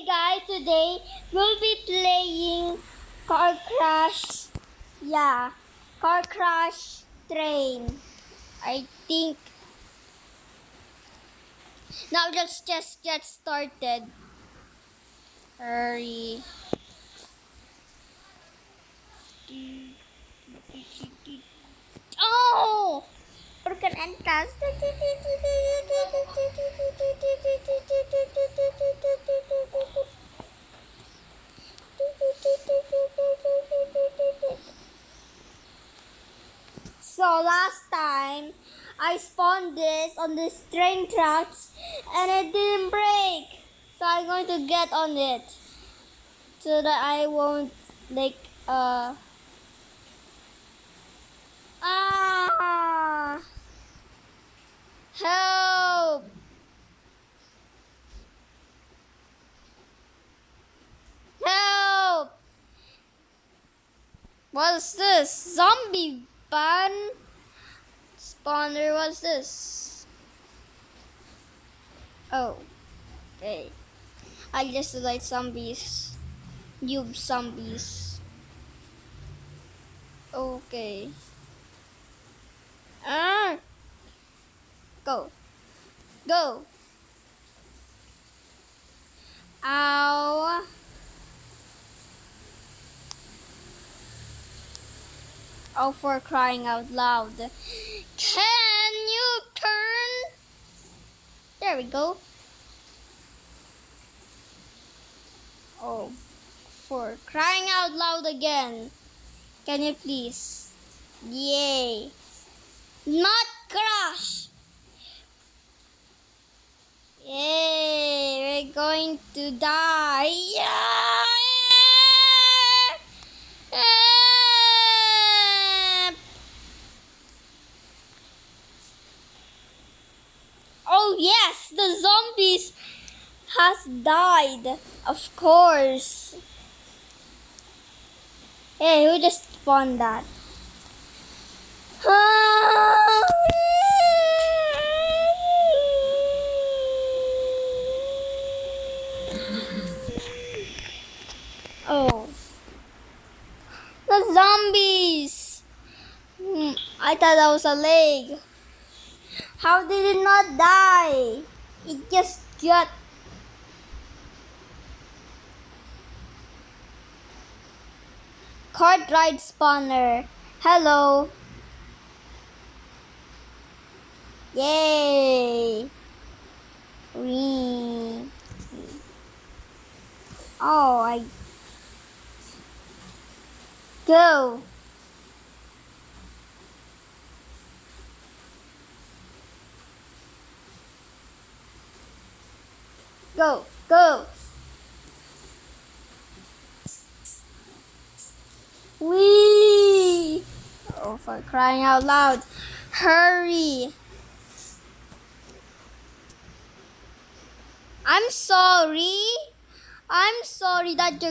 Hey guys, today we'll be playing Car Crash. Yeah, Car Crash Train. I think. Now let's just get started. Hurry. Oh! Broken entrance. So last time, I spawned this on this train tracks and it didn't break. So I'm going to get on it so that I won't like help. Help. What's this? Zombie ban spawner, what's this? Oh, okay. I just like zombies. Noob zombies. Okay. Go. Go. Ow. Oh, for crying out loud. Can you turn? There we go. Oh, for crying out loud again. Can you please? Yay. Not crash. Yay, we're going to die. Yeah. Oh yes, the zombies has died. Of course. Hey, who just spawned that? Oh. The zombies! I thought that was a leg. How did it not die? It just got... Cart ride spawner. Hello. Yay. Wee. Oh, I... Go. Go, go. Wee! Oh, for crying out loud. Hurry. I'm sorry. I'm sorry that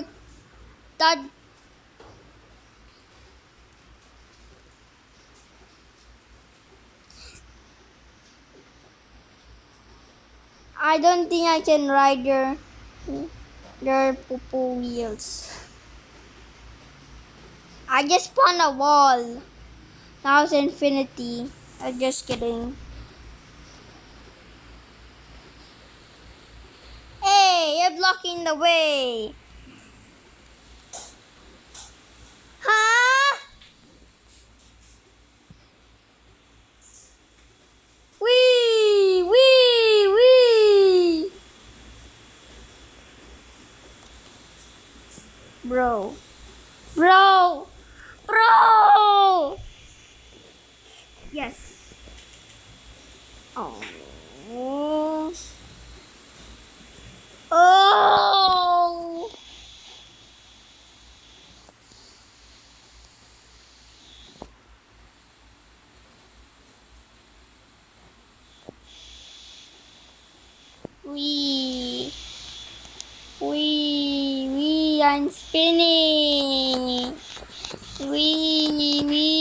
I don't think I can ride your poo-poo wheels. I just spawned a wall. Now it's infinity. I'm just kidding. Hey, you're blocking the way. Huh? Wee, wee, wee. Bro. Bro. Bro. Yes. Oh. Oh. Wee. Wee. Wee. I'm spinning. Wee. Wee. Wee.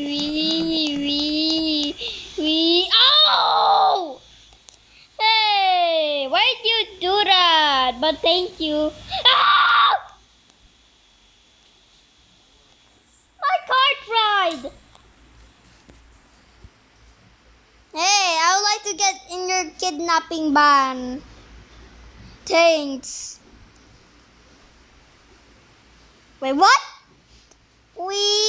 Wee. Wee. Wee. Oh! Hey! Why'd you do that? that, but thank you. Ah! My cart ride! Hey, I would like to get in your kidnapping ban. Thanks. Wait, what? Wee.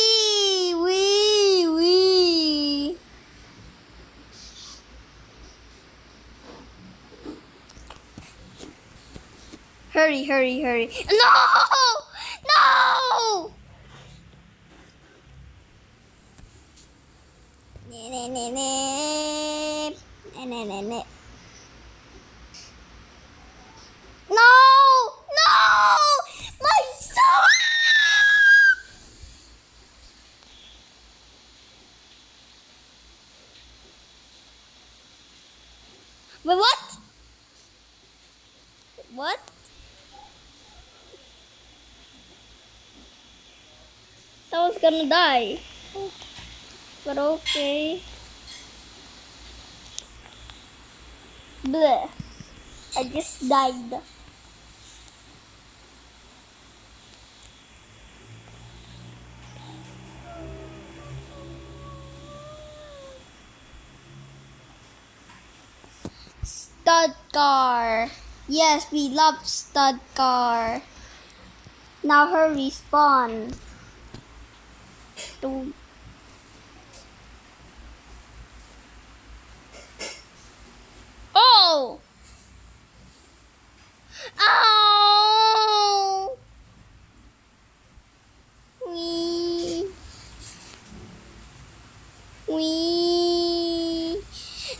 Hurry. No! No! Ne. No! My son! Wait, what? What? I was gonna die. But okay. Bleh. I just died. Stud car. Yes, we love stud car. Now hurry, spawn. To oh! Ow! Wee.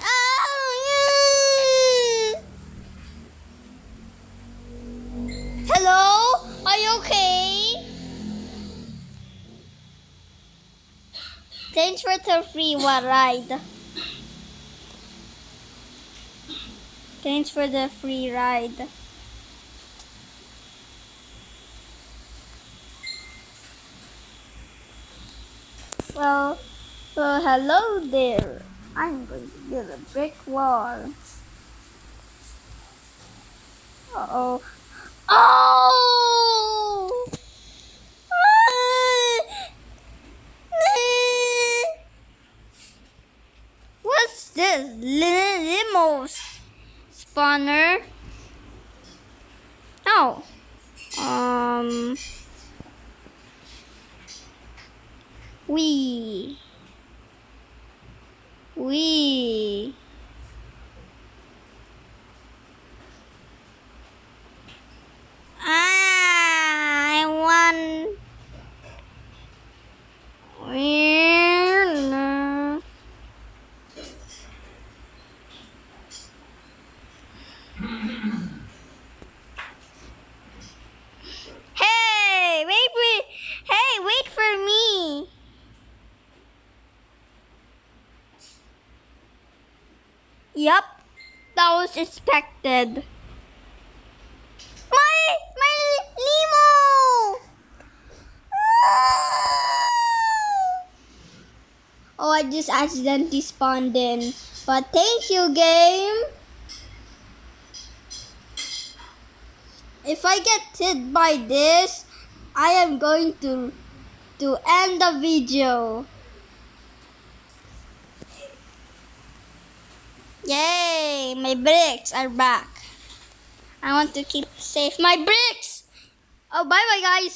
Ow! Hello? Are you okay? Thanks for the free ride. Thanks for the free ride. Well, hello there. I'm going to build a brick wall. Uh-oh. Oh! What's this? Limos spawner? Oh. We. I won. Hey, wait for me. Yup, that was expected. My limo! Oh, I just accidentally spawned in. But thank you, game. If I get hit by this, I am going to end the video. Yay, my bricks are back. I want to keep safe my bricks. Oh, bye-bye, guys.